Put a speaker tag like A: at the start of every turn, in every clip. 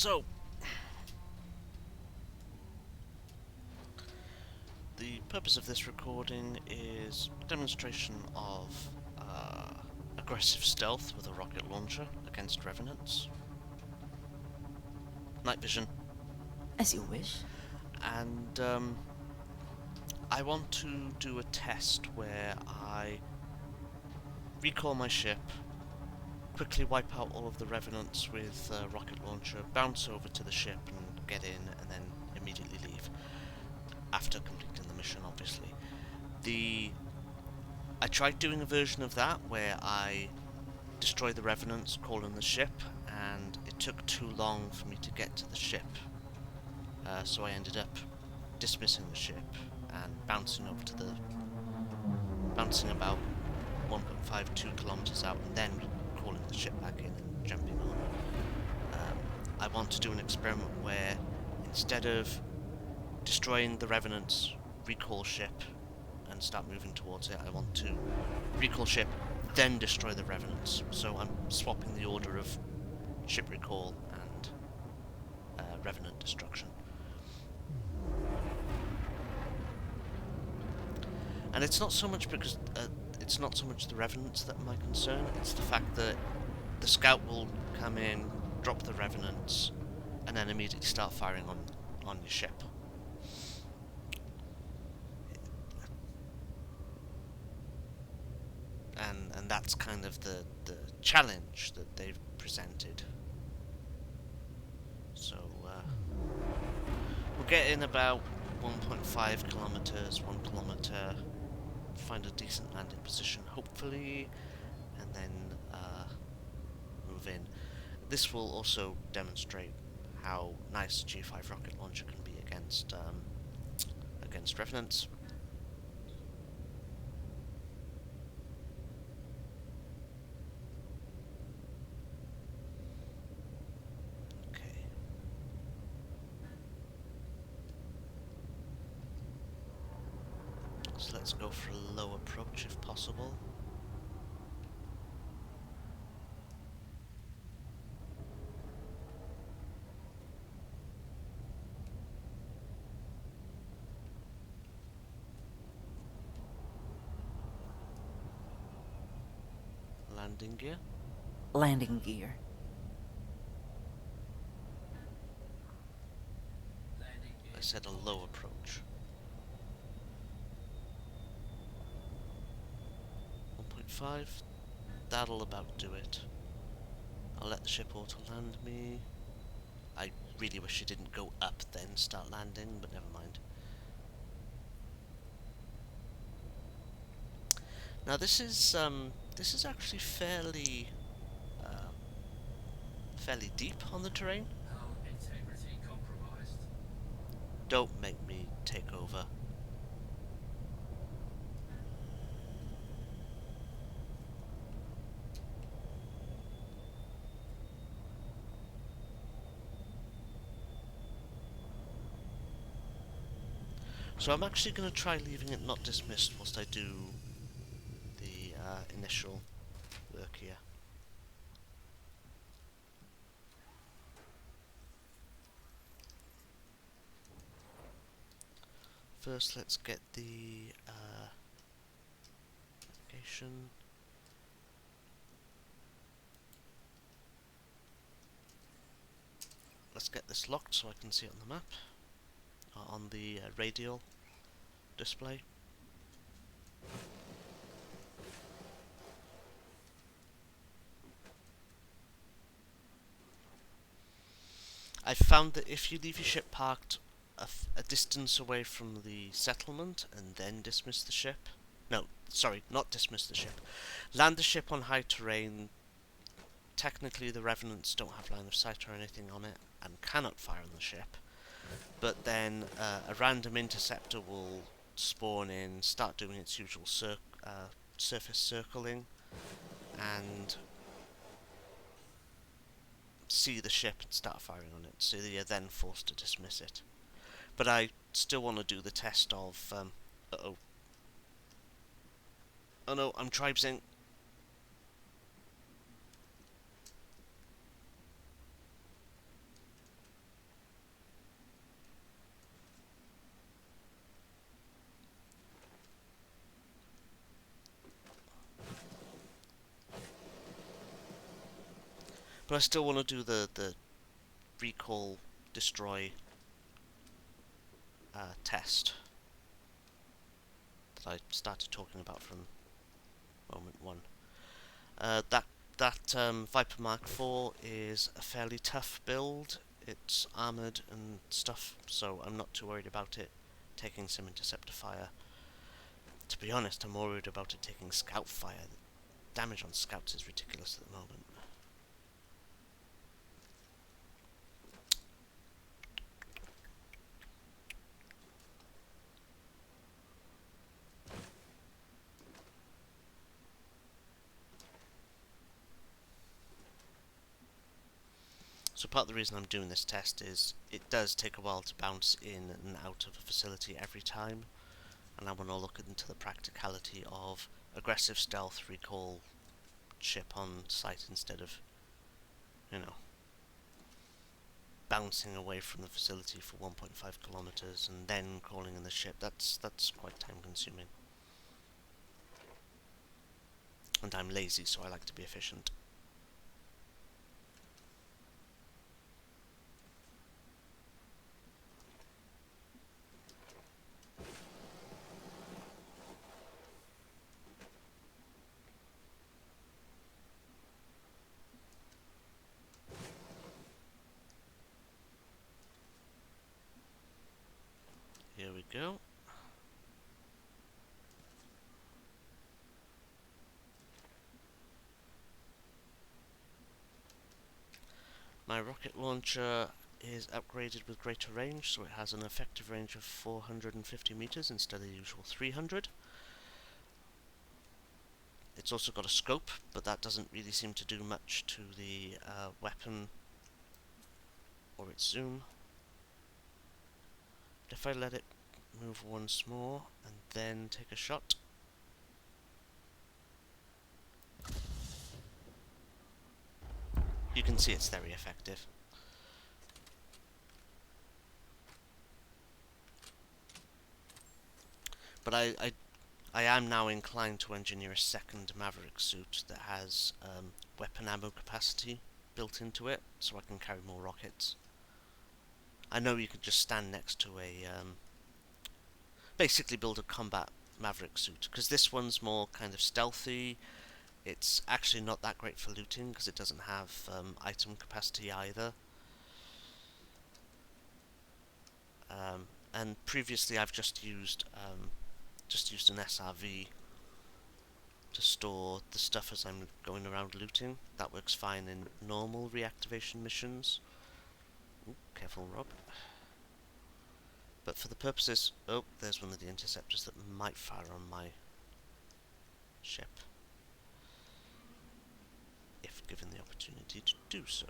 A: So, the purpose of this recording is a demonstration of aggressive stealth with a rocket launcher against Revenants. Night vision.
B: As you wish.
A: And I want to do a test where I recall my ship, quickly wipe out all of the Revenants with a rocket launcher, bounce over to the ship and get in, and then immediately leave. After completing the mission, obviously. I tried doing a version of that where I destroy the Revenants, call in the ship, and it took too long for me to get to the ship. So I ended up dismissing the ship and bouncing about 1.52 kilometers out, and then calling the ship back in and jumping on. I want to do an experiment where instead of destroying the Revenants, recall ship and start moving towards it, I want to recall ship, then destroy the Revenants. So I'm swapping the order of ship recall and Revenant destruction. And it's not so much because it's not so much the Revenants that are my concern, it's the fact that the scout will come in, drop the Revenants, and then immediately start firing on your ship. And that's kind of the challenge that they've presented. So we'll get in about 1.5 kilometers, 1 kilometer, find a decent landing position, hopefully, and then move in. This will also demonstrate how nice a G5 rocket launcher can be against Revenants. Okay. So let's go for a low approach if possible. Landing gear.
B: Landing gear.
A: I said a low approach. 1.5. That'll about do it. I'll let the ship auto-land me. I really wish it didn't go up then start landing, but never mind. Now this is actually fairly deep on the terrain.
C: Integrity compromised.
A: Don't make me take over. So I'm actually going to try leaving it not dismissed whilst I do the initial work here. First, let's get the navigation. Let's get this locked so I can see it on the map, on the radial display. I've found that if you leave your ship parked a distance away from the settlement and then dismiss the ship, no, sorry, not dismiss the ship, land the ship on high terrain, technically the Revenants don't have line of sight or anything on it and cannot fire on the ship, but then a random interceptor will spawn in, start doing its usual surface circling, and see the ship and start firing on it, so you're then forced to dismiss it. But I still want to do the test of, uh-oh. Oh no, I'm tribesing. But I still want to do the recall destroy test that I started talking about from moment one. That Viper Mark IV is a fairly tough build. It's armoured and stuff, so I'm not too worried about it taking some interceptor fire. To be honest, I'm more worried about it taking scout fire. The damage on scouts is ridiculous at the moment. So part of the reason I'm doing this test is it does take a while to bounce in and out of a facility every time, and I want to look into the practicality of aggressive stealth recall ship on site instead of, you know, bouncing away from the facility for 1.5 kilometers and then calling in the ship. That's quite time consuming. And I'm lazy, so I like to be efficient. Here we go. My rocket launcher is upgraded with greater range, so it has an effective range of 450 meters instead of the usual 300. It's also got a scope, but that doesn't really seem to do much to the weapon or its zoom. But if I let it move once more and then take a shot, you can see it's very effective. But I am now inclined to engineer a second Maverick suit that has weapon ammo capacity built into it, so I can carry more rockets. I know you could just stand next to a basically build a combat Maverick suit, because this one's more kind of stealthy. It's actually not that great for looting because it doesn't have item capacity either. And previously I've just used an SRV to store the stuff as I'm going around looting. That works fine in normal reactivation missions. Ooh, careful, Rob. But for the purposes... Oh, there's one of the interceptors that might fire on my ship, if given the opportunity to do so.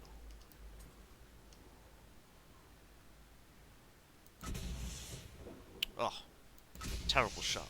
A: Oh, terrible shot.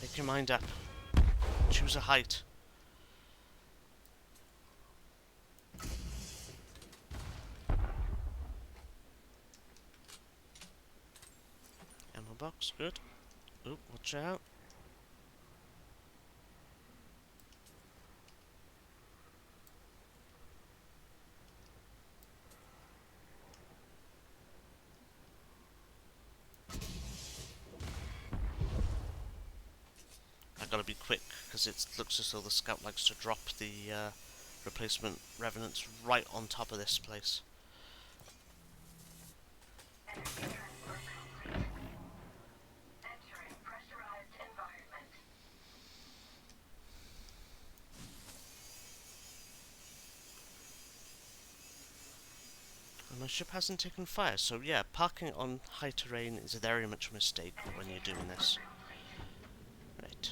A: Make your mind up. Choose a height. Ammo box, good. Oh, watch out. I gotta be quick, because it looks as though the scout likes to drop the replacement Revenants right on top of this place. my ship hasn't taken fire, so yeah, parking on high terrain is very much a mistake when you're doing this. Right.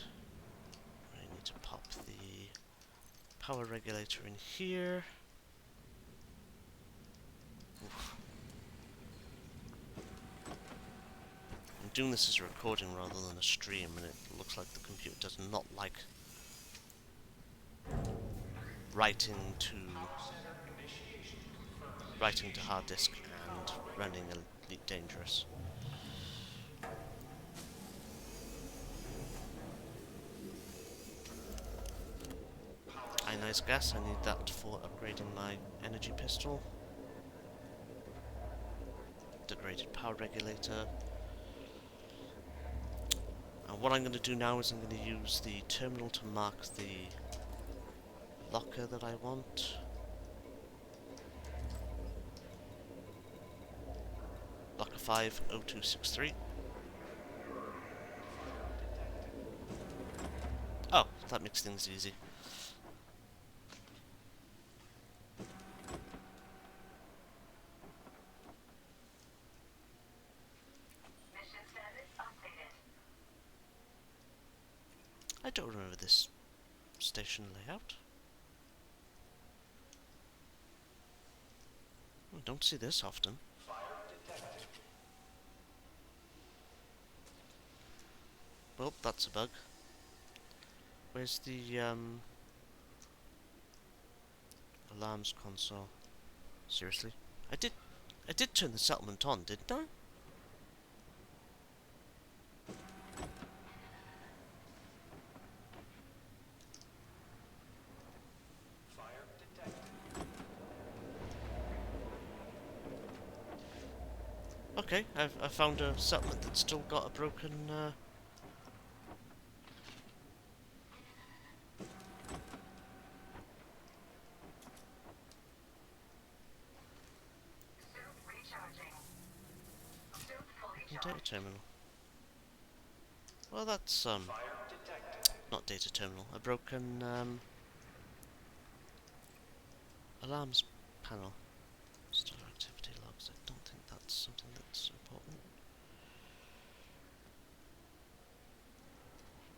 A: I need to pop the power regulator in here. Oof. I'm doing this as a recording rather than a stream, and it looks like the computer does not like writing to hard disk and running Elite Dangerous. Ionized gas, I need that for upgrading my energy pistol. Degraded power regulator. And what I'm going to do now is I'm going to use the terminal to mark the locker that I want. Locker 50263. Oh, that makes things easy. I don't remember this station layout. I don't see this often. Well, that's a bug. Where's the alarms console? Seriously? I did turn the settlement on, didn't I? Okay, I found a settlement that's still got a broken data terminal. Well, that's not data terminal. A broken alarms panel. Still activity logs. I don't think that's something that's important.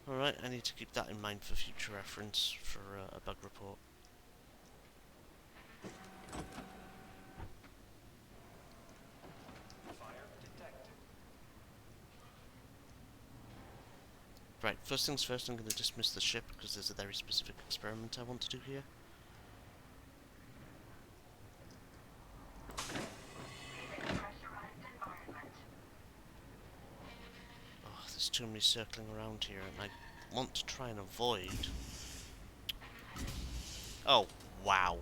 A: Alright, I need to keep that in mind for future reference for a bug report. Right, first things first, I'm going to dismiss the ship because there's a very specific experiment I want to do here. Oh, there's too many circling around here, and I want to try and avoid... Oh, wow.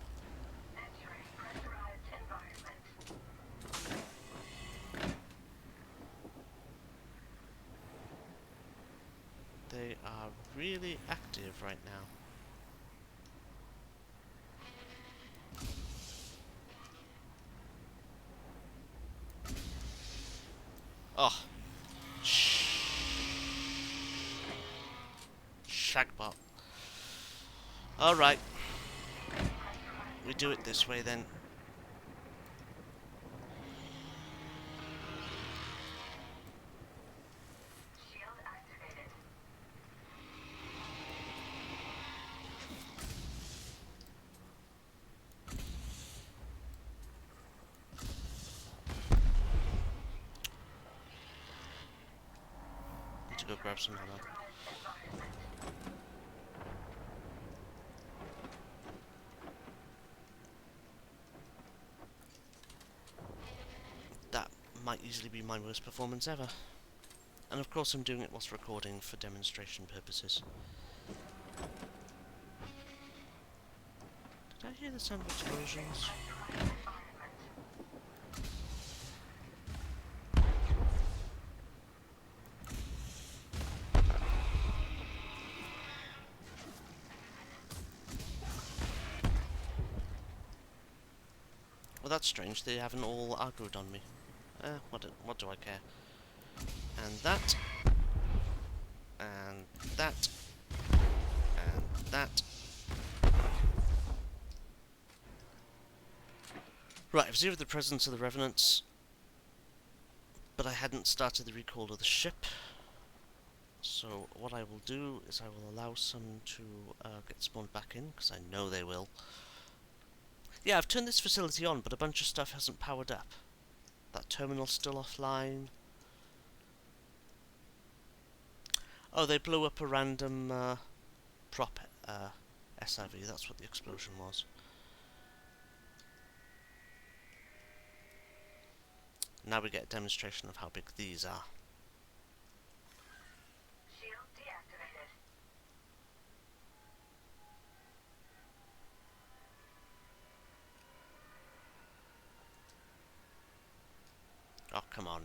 A: They are really active right now. Oh. Shagbot. Alright. We do it this way then. Need to go grab some ammo. That might easily be my worst performance ever. And of course I'm doing it whilst recording for demonstration purposes. Did I hear the sound of explosions? Well, that's strange. They haven't all aggroed on me. What do I care? And that. And that. And that. Right, I've zeroed the presence of the Revenants, but I hadn't started the recall of the ship. So what I will do is I will allow some to get spawned back in, because I know they will. Yeah, I've turned this facility on, but a bunch of stuff hasn't powered up. That terminal's still offline. Oh, they blew up a random prop SIV, that's what the explosion was. Now we get a demonstration of how big these are.
D: Shield deactivated.
A: Oh, come on.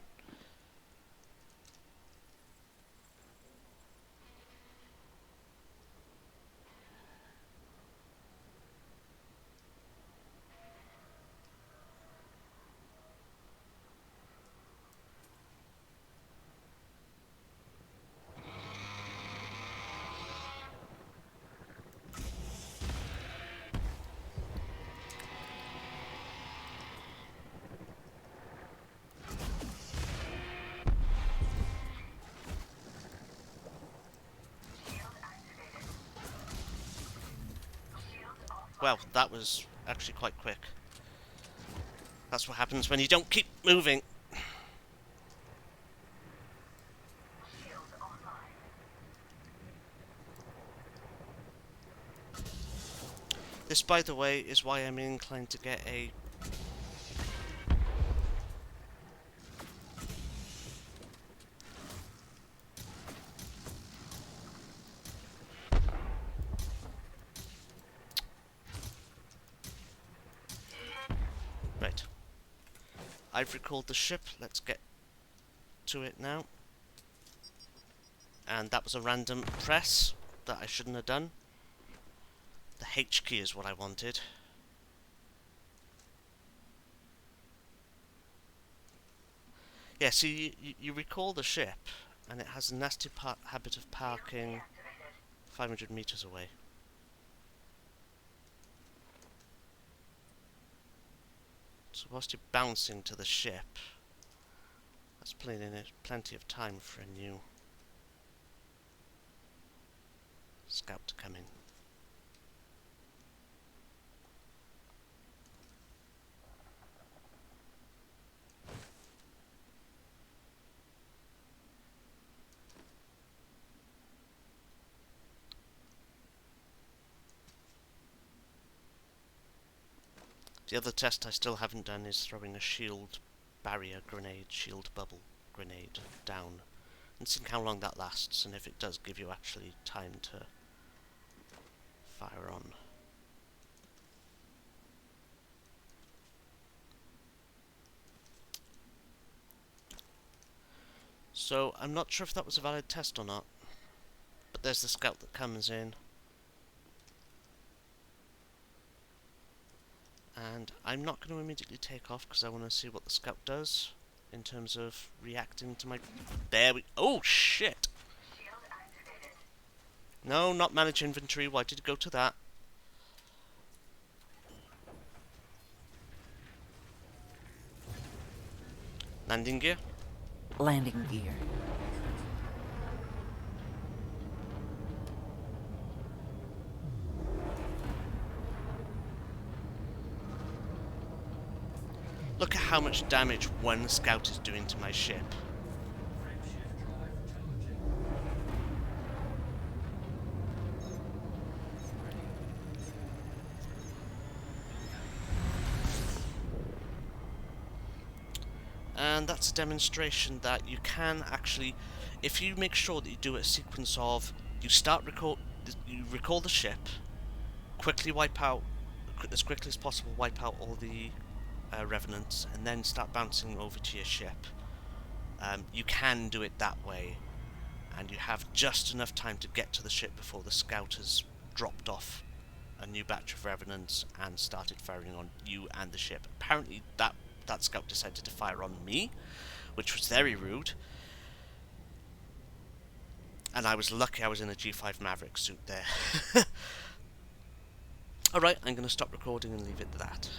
A: Well, that was actually quite quick. That's what happens when you don't keep moving.
D: Shield online.
A: This, by the way, is why I'm inclined to get a... Right. I've recalled the ship. Let's get to it now. And that was a random press that I shouldn't have done. The H key is what I wanted. Yeah, see, you recall the ship, and it has a nasty habit of parking 500 meters away. So whilst you're bouncing to the ship, that's plenty of time for a new scout to come in. The other test I still haven't done is throwing a shield barrier grenade, shield bubble grenade down, and seeing how long that lasts, and if it does give you actually time to fire on. So I'm not sure if that was a valid test or not, but there's the scout that comes in. And I'm not going to immediately take off because I want to see what the scout does in terms of reacting to my... There we... Oh, shit!
D: Shield activated.
A: No, not manage inventory. Why did it go to that? Landing gear?
B: Landing gear.
A: Look at how much damage one scout is doing to my ship.
C: Frame shift drive challenging.
A: And that's a demonstration that you can actually, if you make sure that you do a sequence of, you recall the ship, quickly wipe out, as quickly as possible, wipe out all the Revenants, and then start bouncing over to your ship. You can do it that way, and you have just enough time to get to the ship before the scout has dropped off a new batch of Revenants and started firing on you and the ship. Apparently that scout decided to fire on me, which was very rude. And I was lucky I was in a G5 Maverick suit there. Alright, I'm going to stop recording and leave it at that.